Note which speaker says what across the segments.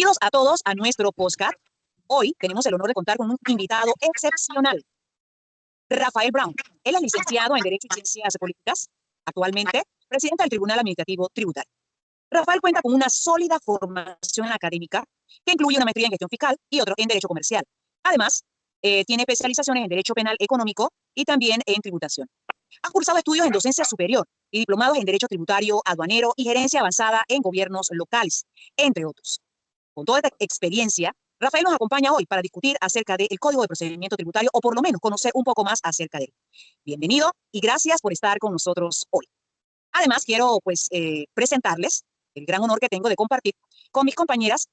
Speaker 1: Bienvenidos a todos a nuestro podcast. Hoy tenemos el honor de contar con un invitado excepcional, Rafael Brown. Él es licenciado en Derecho y Ciencias Políticas, actualmente presidente del Tribunal Administrativo Tributario. Rafael cuenta con una sólida formación académica que incluye una maestría en gestión fiscal y otro en Derecho Comercial. Además, tiene especializaciones en Derecho Penal Económico y también en Tributación. Ha cursado estudios en docencia superior y diplomados en Derecho Tributario, Aduanero y Gerencia Avanzada en Gobiernos Locales, entre otros. Con toda esta experiencia, Rafael nos acompaña hoy para discutir acerca del Código de Procedimiento Tributario o por lo menos conocer un poco más acerca de él. Bienvenido y gracias por estar con nosotros hoy. Además, quiero presentarles el gran honor que tengo de compartir con mis compañeras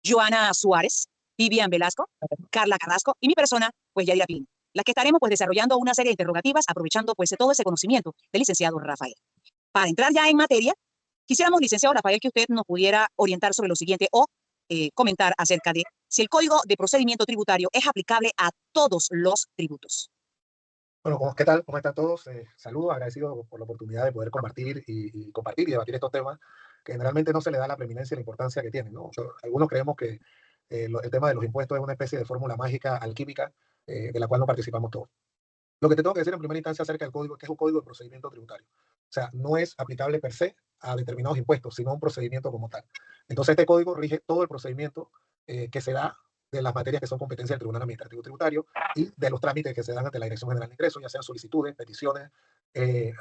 Speaker 1: Joana Suárez, Vivian Velasco, Carla Carrasco y mi persona, Yadira Pino, las que estaremos desarrollando una serie de interrogativas aprovechando todo ese conocimiento del licenciado Rafael. Para entrar ya en materia, quisiéramos, licenciado Rafael, que usted nos pudiera orientar sobre lo siguiente o comentar acerca de si el Código de Procedimiento Tributario es aplicable a todos los tributos.
Speaker 2: Bueno, ¿qué tal? ¿Cómo están todos? Saludos, agradecido por la oportunidad de poder compartir compartir y debatir estos temas que generalmente no se le da la preeminencia y la importancia que tienen, ¿no? O sea, algunos creemos que el tema de los impuestos es una especie de fórmula mágica alquímica de la cual no participamos todos. Lo que te tengo que decir en primera instancia acerca del código es que es un código de procedimiento tributario. O sea, no es aplicable per se a determinados impuestos, sino a un procedimiento como tal. Entonces, este código rige todo el procedimiento que se da de las materias que son competencia del Tribunal Administrativo Tributario y de los trámites que se dan ante la Dirección General de Ingresos, ya sean solicitudes, peticiones,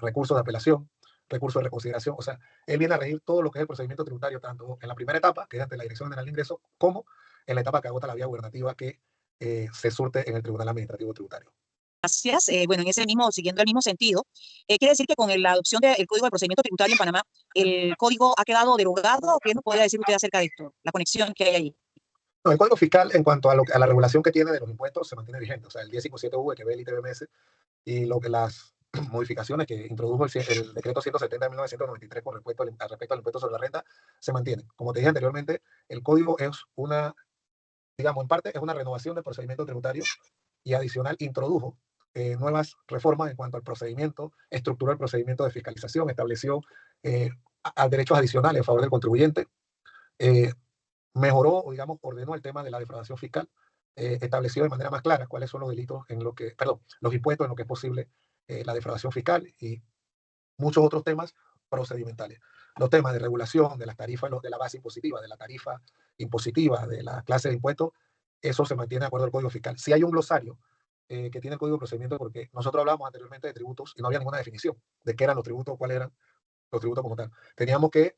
Speaker 2: recursos de apelación, recursos de reconsideración. O sea, él viene a regir todo lo que es el procedimiento tributario, tanto en la primera etapa, que es ante la Dirección General de Ingresos, como en la etapa que agota la vía gubernativa que se surte en el Tribunal Administrativo Tributario.
Speaker 1: Gracias. Siguiendo el mismo sentido, quiere decir que con la adopción del Código de Procedimiento Tributario en Panamá, ¿el código ha quedado derogado? ¿Qué nos podría decir usted acerca de esto? La conexión que hay ahí.
Speaker 2: No, el Código Fiscal, en cuanto a la regulación que tiene de los impuestos, se mantiene vigente. O sea, el 1057V que ve el ITBMS y las modificaciones que introdujo el decreto 170 de 1993 con respecto al impuesto sobre la renta se mantienen. Como te dije anteriormente, el código es digamos, en parte es una renovación del procedimiento tributario y adicional introdujo nuevas reformas en cuanto al procedimiento, estructuró el procedimiento de fiscalización, estableció derechos adicionales a favor del contribuyente, mejoró o, digamos, ordenó el tema de la defraudación fiscal, estableció de manera más clara cuáles son los delitos los impuestos en lo que es posible la defraudación fiscal y muchos otros temas procedimentales. Los temas de regulación de las tarifas, de la base impositiva, de la tarifa impositiva, de la clase de impuestos, eso se mantiene de acuerdo al Código Fiscal. Si hay un glosario que tiene el Código de Procedimiento, porque nosotros hablábamos anteriormente de tributos y no había ninguna definición de qué eran los tributos, cuáles eran los tributos como tal. Teníamos que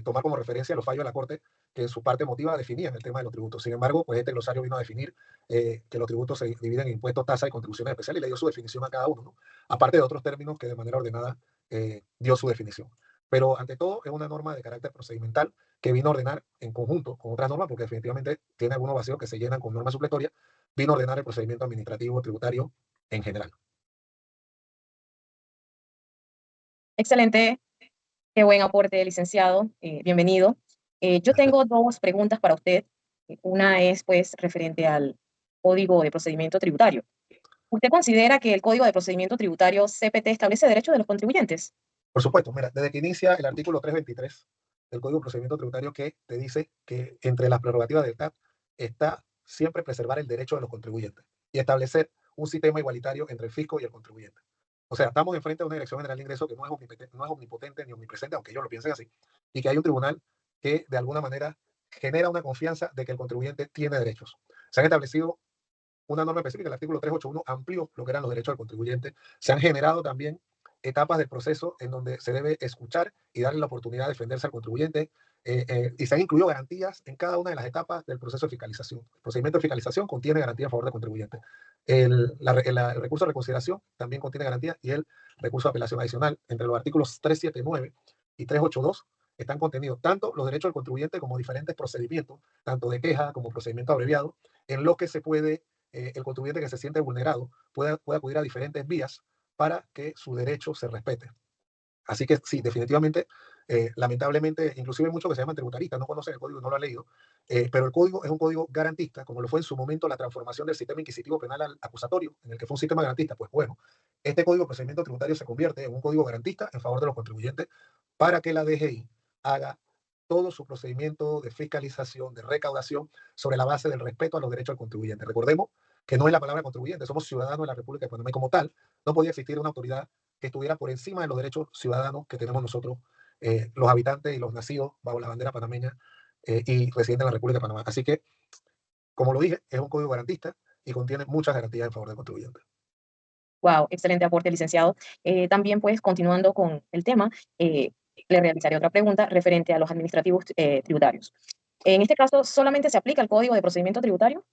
Speaker 2: tomar como referencia los fallos de la Corte que en su parte emotiva definían el tema de los tributos. Sin embargo, pues este glosario vino a definir que los tributos se dividen en impuestos, tasas y contribuciones especiales y le dio su definición a cada uno, ¿no? Aparte de otros términos que de manera ordenada dio su definición. Pero ante todo es una norma de carácter procedimental que vino a ordenar en conjunto con otras normas, porque definitivamente tiene algunos vacíos que se llenan con normas supletorias, vino a ordenar el procedimiento administrativo tributario en general.
Speaker 3: Excelente, qué buen aporte, licenciado. Bienvenido. Yo tengo dos preguntas para usted. Una es, pues, referente al Código de Procedimiento Tributario. ¿Usted considera que el Código de Procedimiento Tributario CPT establece derechos de los contribuyentes?
Speaker 2: Por supuesto, mira, desde que inicia el artículo 323 del Código de Procedimiento Tributario que te dice que entre las prerrogativas del CAT está siempre preservar el derecho de los contribuyentes y establecer un sistema igualitario entre el fisco y el contribuyente. O sea, estamos enfrente de una Dirección General de Ingresos que no es omnipotente ni omnipresente, aunque ellos lo piensen así, y que hay un tribunal que de alguna manera genera una confianza de que el contribuyente tiene derechos. Se han establecido una norma específica, el artículo 381 amplió lo que eran los derechos del contribuyente. Se han generado también etapas del proceso en donde se debe escuchar y darle la oportunidad de defenderse al contribuyente, y se han incluido garantías en cada una de las etapas del proceso de fiscalización. El procedimiento de fiscalización contiene garantías a favor del contribuyente. El recurso de reconsideración también contiene garantías y el recurso de apelación adicional. Entre los artículos 379 y 382 están contenidos tanto los derechos del contribuyente como diferentes procedimientos, tanto de queja como procedimiento abreviado, en lo que se puede el contribuyente que se siente vulnerado puede acudir a diferentes vías para que su derecho se respete. Así que sí, definitivamente, lamentablemente, inclusive muchos que se llaman tributaristas no conocen el código y no lo han leído, pero el código es un código garantista, como lo fue en su momento la transformación del sistema inquisitivo penal al acusatorio, en el que fue un sistema garantista. Pues bueno, este código de procedimiento tributario se convierte en un código garantista en favor de los contribuyentes para que la DGI haga todo su procedimiento de fiscalización, de recaudación, sobre la base del respeto a los derechos del contribuyente. Recordemos que no es la palabra contribuyente, somos ciudadanos de la República de Panamá y como tal, no podía existir una autoridad que estuviera por encima de los derechos ciudadanos que tenemos nosotros, los habitantes y los nacidos bajo la bandera panameña y residentes en la República de Panamá. Así que, como lo dije, es un código garantista y contiene muchas garantías en favor del contribuyente.
Speaker 3: Wow, excelente aporte, licenciado. También, pues, continuando con el tema, le realizaré otra pregunta referente a los administrativos tributarios. En este caso, ¿solamente se aplica el Código de Procedimiento Tributario?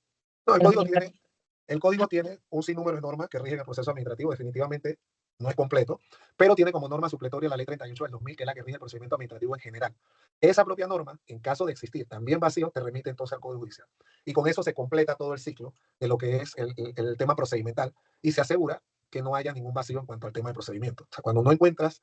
Speaker 2: No,
Speaker 3: de los administrativos?
Speaker 2: el código tiene un sinnúmero de normas que rigen el proceso administrativo, definitivamente no es completo, pero tiene como norma supletoria la ley 38 del 2000, que es la que rige el procedimiento administrativo en general. Esa propia norma, en caso de existir también vacío, te remite entonces al Código Judicial. Y con eso se completa todo el ciclo de lo que es el tema procedimental y se asegura que no haya ningún vacío en cuanto al tema de procedimiento. O sea, cuando no encuentras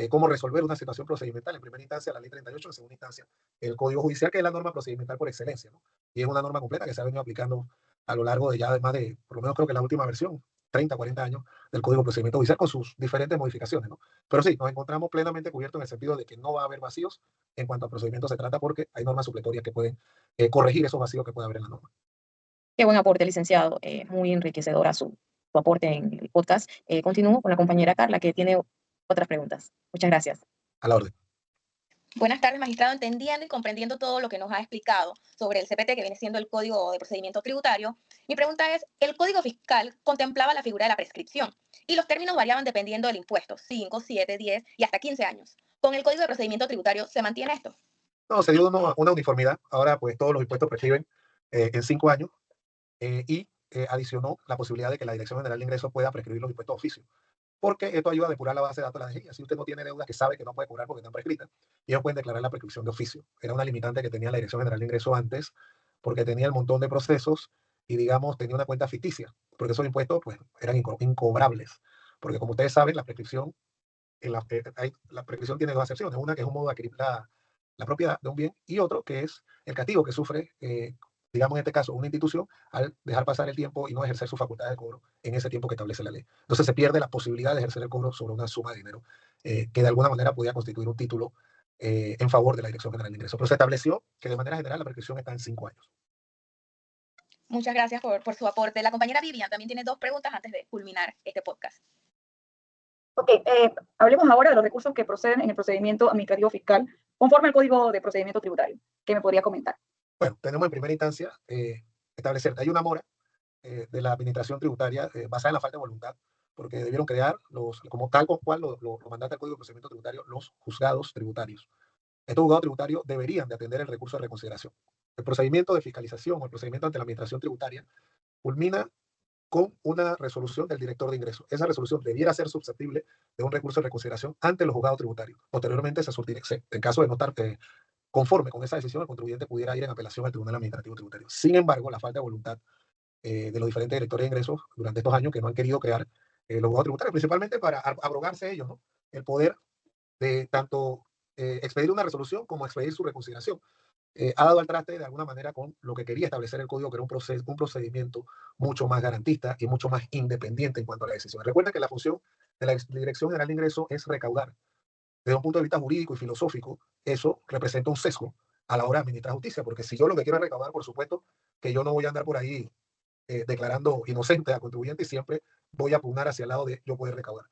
Speaker 2: cómo resolver una situación procedimental, en primera instancia la ley 38, en segunda instancia el Código Judicial, que es la norma procedimental por excelencia, ¿no? Y es una norma completa que se ha venido aplicando a lo largo de ya más de, por lo menos creo que la última versión, 30, 40 años del Código de Procedimiento Judicial con sus diferentes modificaciones, ¿no? Pero sí, nos encontramos plenamente cubiertos en el sentido de que no va a haber vacíos en cuanto a procedimiento se trata porque hay normas supletorias que pueden corregir esos vacíos que puede haber en la norma.
Speaker 3: Qué buen aporte, licenciado. Muy enriquecedora su aporte en el podcast. Continúo con la compañera Carla, que tiene otras preguntas. Muchas gracias.
Speaker 2: A la orden.
Speaker 4: Buenas tardes, magistrado. Entendiendo y comprendiendo todo lo que nos ha explicado sobre el CPT, que viene siendo el Código de Procedimiento Tributario, mi pregunta es, el Código Fiscal contemplaba la figura de la prescripción y los términos variaban dependiendo del impuesto, 5, 7, 10 y hasta 15 años. ¿Con el Código de Procedimiento Tributario se mantiene esto?
Speaker 2: No, se dio una uniformidad. Ahora, pues todos los impuestos prescriben en 5 años y adicionó la posibilidad de que la Dirección General de Ingresos pueda prescribir los impuestos de oficio. Porque esto ayuda a depurar la base de datos de la DGI. Así usted no tiene deuda que sabe que no puede cobrar porque están prescritas, y ellos pueden declarar la prescripción de oficio. Era una limitante que tenía la Dirección General de Ingresos antes, porque tenía el montón de procesos y, digamos, tenía una cuenta ficticia, porque esos impuestos pues, eran incobrables. Porque, como ustedes saben, la prescripción, la prescripción tiene dos acepciones. Una que es un modo de adquirir la propiedad de un bien y otro que es el castigo que sufre, digamos en este caso, una institución al dejar pasar el tiempo y no ejercer sus facultades de cobro en ese tiempo que establece la ley. Entonces se pierde la posibilidad de ejercer el cobro sobre una suma de dinero que de alguna manera podía constituir un título en favor de la Dirección General de Ingresos. Pero se estableció que de manera general la prescripción está en 5 años.
Speaker 4: Muchas gracias por su aporte. La compañera Vivian también tiene dos preguntas antes de culminar este podcast.
Speaker 5: Ok, hablemos ahora de los recursos que proceden en el procedimiento administrativo fiscal conforme al Código de Procedimiento Tributario. ¿Qué me podría comentar?
Speaker 2: Bueno, tenemos en primera instancia establecer, hay una mora de la administración tributaria basada en la falta de voluntad, porque debieron crear, como tal cual lo mandata el Código de Procedimiento Tributario, los juzgados tributarios. Estos juzgados tributarios deberían de atender el recurso de reconsideración. El procedimiento de fiscalización o el procedimiento ante la administración tributaria culmina con una resolución del director de ingresos. Esa resolución debiera ser susceptible de un recurso de reconsideración ante los juzgados tributarios. Posteriormente se surtirá, en caso de no estar conforme con esa decisión, el contribuyente pudiera ir en apelación al Tribunal Administrativo Tributario. Sin embargo, la falta de voluntad de los diferentes directores de ingresos durante estos años que no han querido crear los juzgados tributarios, principalmente para abrogarse ellos, ¿no? El poder de tanto expedir una resolución como expedir su reconsideración. Ha dado al traste de alguna manera con lo que quería establecer el código, que era un procedimiento mucho más garantista y mucho más independiente en cuanto a la decisión. Recuerda que la función de la Dirección General de Ingresos es recaudar. Desde un punto de vista jurídico y filosófico, eso representa un sesgo a la hora de administrar justicia, porque si yo lo que quiero es recaudar, por supuesto que yo no voy a andar por ahí declarando inocente a contribuyente y siempre voy a pugnar hacia el lado de yo poder recaudar.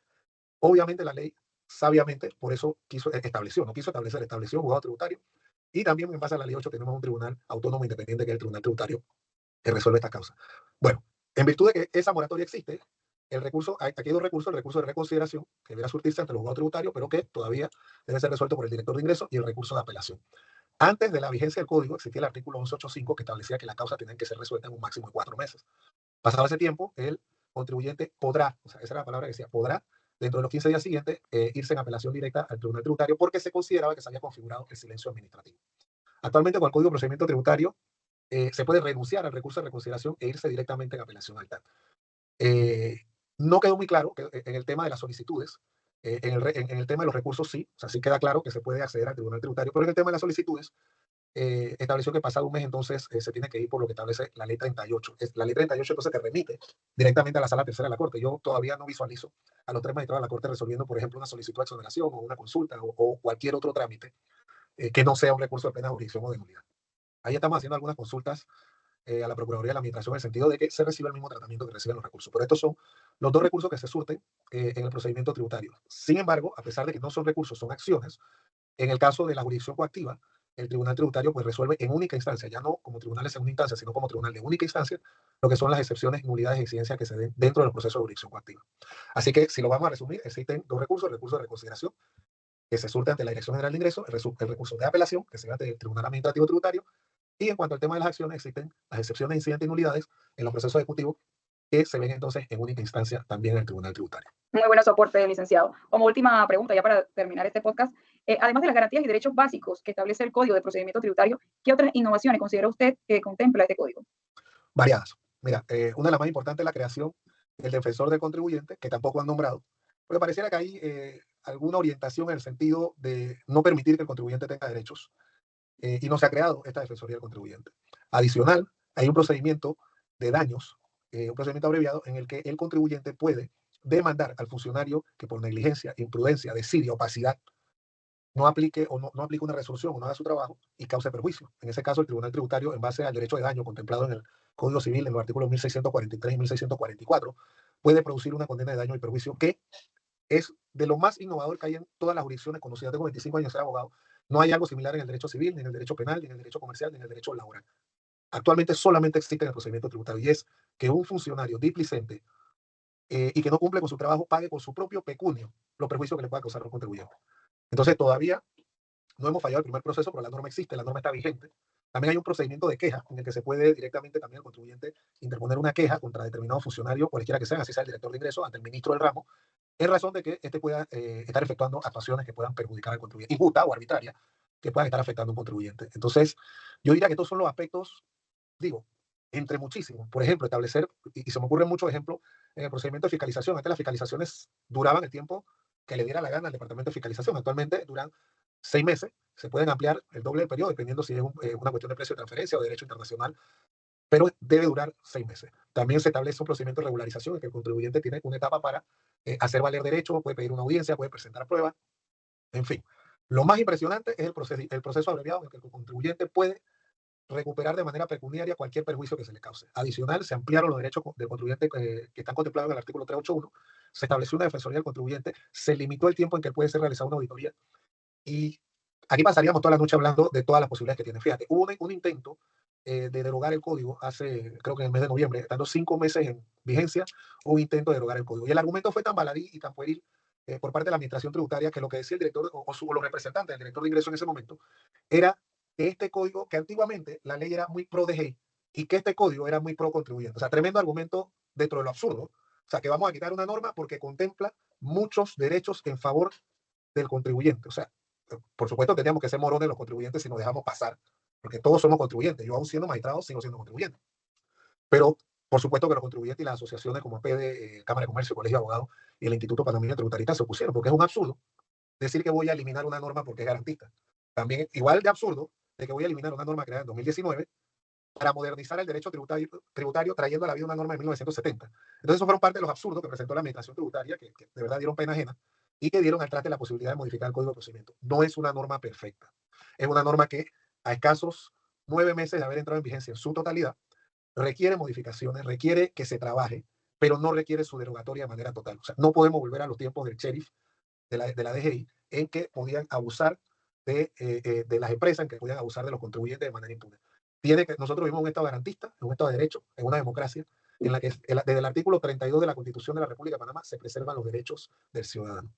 Speaker 2: Obviamente la ley, sabiamente, por eso estableció un juzgado tributario y también en base a la ley 8 tenemos un tribunal autónomo independiente que es el Tribunal Tributario que resuelve esta causa. Bueno, en virtud de que esa moratoria existe, aquí hay dos recursos, el recurso de reconsideración que deberá surtirse ante el juzgado tributario, pero que todavía debe ser resuelto por el director de ingresos y el recurso de apelación. Antes de la vigencia del código existía el artículo 1185 que establecía que la causa tenía que ser resuelta en un máximo de 4 meses. Pasado ese tiempo, el contribuyente podrá, o sea, esa era la palabra que decía, podrá, dentro de los 15 días siguientes, irse en apelación directa al Tribunal Tributario porque se consideraba que se había configurado el silencio administrativo. Actualmente, con el Código de Procedimiento Tributario, se puede renunciar al recurso de reconsideración e irse directamente en apelación al TAT. No quedó muy claro que en el tema de las solicitudes, en el tema de los recursos sí, o sea, sí queda claro que se puede acceder al Tribunal Tributario, pero en el tema de las solicitudes, estableció que pasado un mes entonces se tiene que ir por lo que establece la ley 38. La ley 38 entonces te remite directamente a la sala tercera de la Corte. Yo todavía no visualizo a los 3 magistrados de la Corte resolviendo, por ejemplo, una solicitud de exoneración o una consulta o cualquier otro trámite que no sea un recurso de plena jurisdicción o de nulidad. Ahí estamos haciendo algunas consultas a la Procuraduría de la Administración en el sentido de que se reciba el mismo tratamiento que reciben los recursos. Pero estos son los dos recursos que se surten en el procedimiento tributario. Sin embargo, a pesar de que no son recursos, son acciones, en el caso de la jurisdicción coactiva, el Tribunal Tributario pues resuelve en única instancia, ya no como tribunal de segunda instancia, sino como tribunal de única instancia, lo que son las excepciones, nulidades y exigencias que se den dentro del proceso de jurisdicción coactiva. Así que, si lo vamos a resumir, existen dos recursos: el recurso de reconsideración, que se surte ante la Dirección General de Ingresos, el recurso de apelación, que se ve ante el Tribunal Administrativo Tributario, y en cuanto al tema de las acciones, existen las excepciones, incidentes y nulidades en los procesos ejecutivos que se ven entonces en única instancia también en el Tribunal Tributario.
Speaker 5: Muy buen soporte, licenciado. Como última pregunta, ya para terminar este podcast, además de las garantías y derechos básicos que establece el Código de Procedimiento Tributario, ¿qué otras innovaciones considera usted que contempla este código?
Speaker 2: Variadas. Mira, una de las más importantes es la creación del defensor del contribuyente, que tampoco han nombrado, porque pareciera que hay alguna orientación en el sentido de no permitir que el contribuyente tenga derechos, y no se ha creado esta defensoría del contribuyente. Adicional, hay un procedimiento de daños, un procedimiento abreviado, en el que el contribuyente puede demandar al funcionario que por negligencia, imprudencia, desidia, opacidad, no aplique o no aplique una resolución o no haga su trabajo y cause perjuicio. En ese caso, el Tribunal Tributario, en base al derecho de daño contemplado en el Código Civil, en los artículos 1643 y 1644, puede producir una condena de daño y perjuicio que es de lo más innovador que hay en todas las jurisdicciones conocidas. Tengo 25 años de ser abogado. No hay algo similar en el derecho civil, ni en el derecho penal, ni en el derecho comercial, ni en el derecho laboral. Actualmente solamente existe en el procedimiento tributario, y es que un funcionario displicente y que no cumple con su trabajo pague con su propio pecunio los perjuicios que le pueda causar a los contribuyentes. Entonces, todavía no hemos fallado el primer proceso, pero la norma existe, la norma está vigente. También hay un procedimiento de queja en el que se puede directamente también el contribuyente interponer una queja contra determinado funcionario, cualquiera que sea, así sea el director de ingresos, ante el ministro del ramo, en razón de que éste pueda estar efectuando actuaciones que puedan perjudicar al contribuyente, injusta o arbitraria, que puedan estar afectando a un contribuyente. Entonces, yo diría que estos son los aspectos, digo, entre muchísimos. Por ejemplo, establecer, y se me ocurren muchos ejemplos, en el procedimiento de fiscalización. Antes las fiscalizaciones duraban el tiempo que le diera la gana al departamento de fiscalización. Actualmente duran 6 meses, se pueden ampliar el doble del periodo, dependiendo si es una cuestión de precio de transferencia o de derecho internacional, pero debe durar 6 meses. También se establece un procedimiento de regularización en que el contribuyente tiene una etapa para hacer valer derechos, puede pedir una audiencia, puede presentar pruebas, en fin. Lo más impresionante es el proceso abreviado en el que el contribuyente puede recuperar de manera pecuniaria cualquier perjuicio que se le cause. Adicional, se ampliaron los derechos del contribuyente que están contemplados en el artículo 381, se estableció una defensoría del contribuyente, se limitó el tiempo en que puede ser realizada una auditoría, y aquí pasaríamos toda la noche hablando de todas las posibilidades que tiene. Fíjate, hubo un intento de derogar el código hace, creo que en el mes de noviembre, estando 5 meses en vigencia, hubo un intento de derogar el código. Y el argumento fue tan baladí y tan pueril por parte de la administración tributaria, que lo que decía el director o los representantes del director de ingreso en ese momento era que este código, que antiguamente la ley era muy pro DGI y que este código era muy pro contribuyente. O sea, tremendo argumento dentro de lo absurdo. O sea, que vamos a quitar una norma porque contempla muchos derechos en favor del contribuyente. O sea, por supuesto tendríamos que ser morones los contribuyentes si nos dejamos pasar, porque todos somos contribuyentes. Yo, aún siendo magistrado, sigo siendo contribuyente. Pero por supuesto que los contribuyentes y las asociaciones como APD, Cámara de Comercio, Colegio de Abogados y el Instituto Panameño Tributarista se opusieron, porque es un absurdo decir que voy a eliminar una norma porque es garantista. También igual de absurdo de que voy a eliminar una norma creada en 2019 para modernizar el derecho tributario trayendo a la vida una norma de 1970. Entonces, eso fueron parte de los absurdos que presentó la administración tributaria, que de verdad dieron pena ajena y que dieron al traste la posibilidad de modificar el Código de Procedimiento. No es una norma perfecta. Es una norma que, a escasos 9 meses de haber entrado en vigencia en su totalidad, requiere modificaciones, requiere que se trabaje, pero no requiere su derogatoria de manera total. O sea, no podemos volver a los tiempos del sheriff de la DGI, en que podían abusar de las empresas, en que podían abusar de los contribuyentes de manera impune. Nosotros vivimos en un Estado garantista, en un Estado de derecho, en una democracia, en la que desde el artículo 32 de la Constitución de la República de Panamá se preservan los derechos del ciudadano.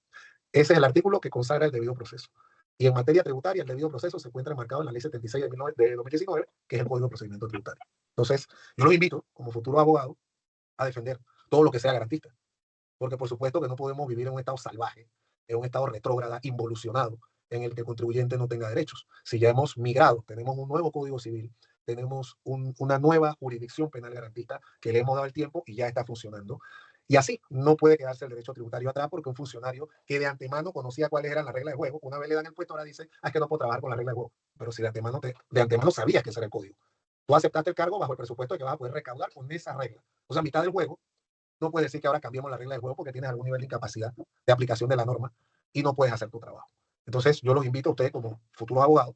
Speaker 2: Ese es el artículo que consagra el debido proceso. Y en materia tributaria, el debido proceso se encuentra enmarcado en la Ley 76 de 2019, que es el Código de Procedimiento Tributario. Entonces, yo los invito, como futuro abogado, a defender todo lo que sea garantista. Porque por supuesto que no podemos vivir en un Estado salvaje, en un Estado retrógrada, involucionado, en el que el contribuyente no tenga derechos. Si ya hemos migrado, tenemos un nuevo Código Civil, tenemos una nueva jurisdicción penal garantista que le hemos dado el tiempo y ya está funcionando. Y así no puede quedarse el derecho tributario atrás, porque un funcionario que de antemano conocía cuáles eran las reglas de juego, una vez le dan el puesto, ahora dice, es que no puedo trabajar con las reglas de juego. Pero si de antemano sabías que ese era el código. Tú aceptaste el cargo bajo el presupuesto de que vas a poder recaudar con esa regla. O sea, a mitad del juego, no puedes decir que ahora cambiemos la regla del juego porque tienes algún nivel de incapacidad de aplicación de la norma y no puedes hacer tu trabajo. Entonces, yo los invito a ustedes como futuros abogados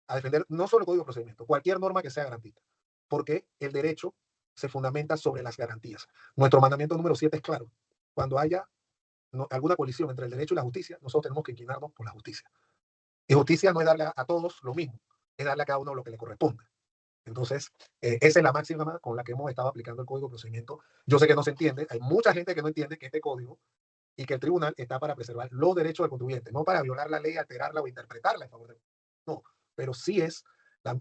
Speaker 2: a defender no solo el Código de Procedimiento, cualquier norma que sea garantista, porque el derecho se fundamenta sobre las garantías. Nuestro mandamiento número 7 es claro. Cuando haya alguna colisión entre el derecho y la justicia, nosotros tenemos que inclinarnos por la justicia. Y justicia no es darle a todos lo mismo, es darle a cada uno lo que le corresponde. Entonces, esa es la máxima con la que hemos estado aplicando el Código de Procedimiento. Yo sé que no se entiende, hay mucha gente que no entiende que este código y que el tribunal está para preservar los derechos del contribuyente, no para violar la ley, alterarla o interpretarla en favor del. No, pero sí es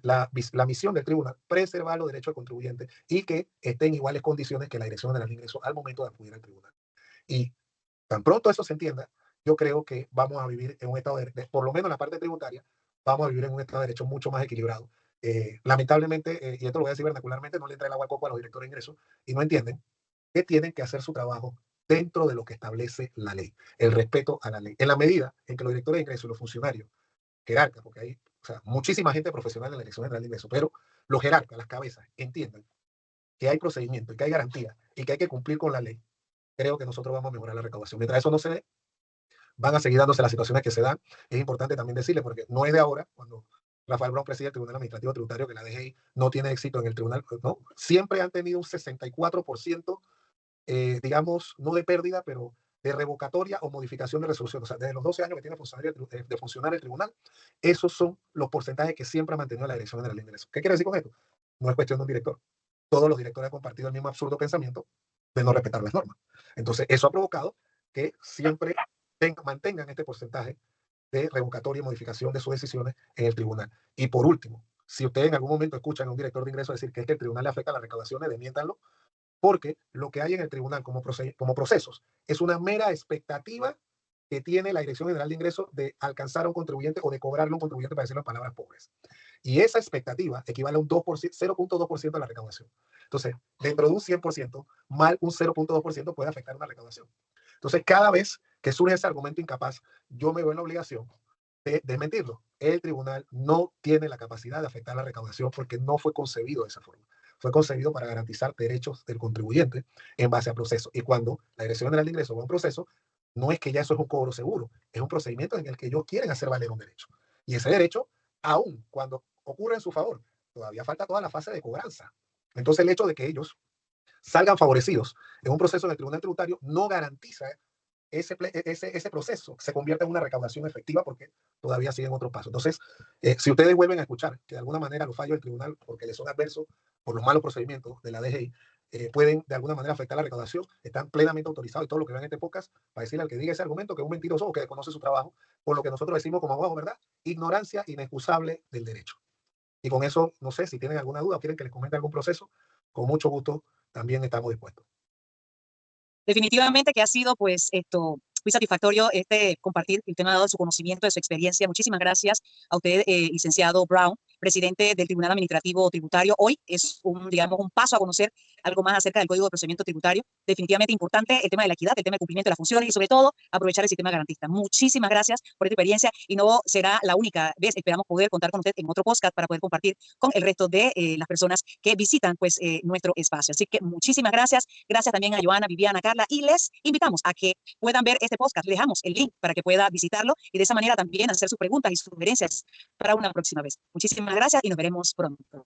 Speaker 2: la misión del tribunal preservar los derechos del contribuyente y que esté en iguales condiciones que la Dirección General de Ingresos al momento de acudir al tribunal. Y tan pronto eso se entienda, yo creo que vamos a vivir en un estado por lo menos en la parte tributaria, vamos a vivir en un estado de derecho mucho más equilibrado. Lamentablemente, y esto lo voy a decir vernacularmente, no le entra el agua al coco a los directores de ingresos y no entienden que tienen que hacer su trabajo dentro de lo que establece la ley, el respeto a la ley. En la medida en que los directores de ingresos y los funcionarios, jerarcas, porque hay muchísima gente profesional en la Dirección General de Ingresos, pero los jerarcas, las cabezas, entiendan que hay procedimiento y que hay garantía y que hay que cumplir con la ley, creo que nosotros vamos a mejorar la recaudación. Mientras eso no se dé, van a seguir dándose las situaciones que se dan. Es importante también decirle, porque no es de ahora, cuando Rafael Brown preside el Tribunal Administrativo Tributario, que la DGI no tiene éxito en el tribunal, no, siempre han tenido un 64%, digamos, no de pérdida, pero de revocatoria o modificación de resolución. O sea, desde los 12 años que tiene de funcionar el tribunal, esos son los porcentajes que siempre ha mantenido la Dirección General de Ingresos. ¿Qué quiere decir con esto? No es cuestión de un director. Todos los directores han compartido el mismo absurdo pensamiento de no respetar las normas. Entonces, eso ha provocado que siempre mantengan este porcentaje de revocatoria y modificación de sus decisiones en el tribunal. Y por último, si ustedes en algún momento escuchan a un director de ingresos decir que es que el tribunal le afecta a las recaudaciones, desmiéntanlo, porque lo que hay en el tribunal como procesos es una mera expectativa que tiene la Dirección General de Ingresos de alcanzar a un contribuyente o de cobrarle a un contribuyente, para decirlo en palabras pobres. Y esa expectativa equivale a un 0.2% de la recaudación. Entonces, dentro de un 100%, mal un 0.2% puede afectar una recaudación. Entonces, cada vez que surge ese argumento incapaz, yo me veo en la obligación de desmentirlo. El tribunal no tiene la capacidad de afectar la recaudación porque no fue concebido de esa forma. Fue concebido para garantizar derechos del contribuyente en base a procesos. Y cuando la Dirección General de Ingresos va a un proceso, no es que ya eso es un cobro seguro, es un procedimiento en el que ellos quieren hacer valer un derecho. Y ese derecho, aun cuando ocurre en su favor, todavía falta toda la fase de cobranza. Entonces, el hecho de que ellos salgan favorecidos en un proceso en el Tribunal Tributario no garantiza ese proceso se convierte en una recaudación efectiva porque todavía siguen otros pasos. Entonces, si ustedes vuelven a escuchar que de alguna manera los fallos del tribunal, porque les son adversos por los malos procedimientos de la DGI, pueden de alguna manera afectar la recaudación, están plenamente autorizados y todo lo que vean en este podcast para decirle al que diga ese argumento que es un mentiroso o que desconoce su trabajo, por lo que nosotros decimos como abogados, ¿verdad? Ignorancia inexcusable del derecho. Y con eso, no sé si tienen alguna duda o quieren que les comente algún proceso, con mucho gusto también estamos dispuestos.
Speaker 1: Definitivamente que ha sido, pues, muy satisfactorio compartir el tema de su conocimiento, de su experiencia. Muchísimas gracias a usted, licenciado Brown, presidente del Tribunal Administrativo Tributario. Hoy es digamos, un paso a conocer algo más acerca del Código de Procedimiento Tributario. Definitivamente importante el tema de la equidad, el tema del cumplimiento de las funciones y, sobre todo, aprovechar el sistema garantista. Muchísimas gracias por esta experiencia y no será la única vez. Esperamos poder contar con usted en otro podcast para poder compartir con el resto de las personas que visitan, pues, nuestro espacio. Así que muchísimas gracias. Gracias también a Joana, Viviana, Carla, y les invitamos a que puedan ver este podcast. Les dejamos el link para que pueda visitarlo y de esa manera también hacer sus preguntas y sugerencias para una próxima vez. Muchísimas gracias y nos veremos pronto.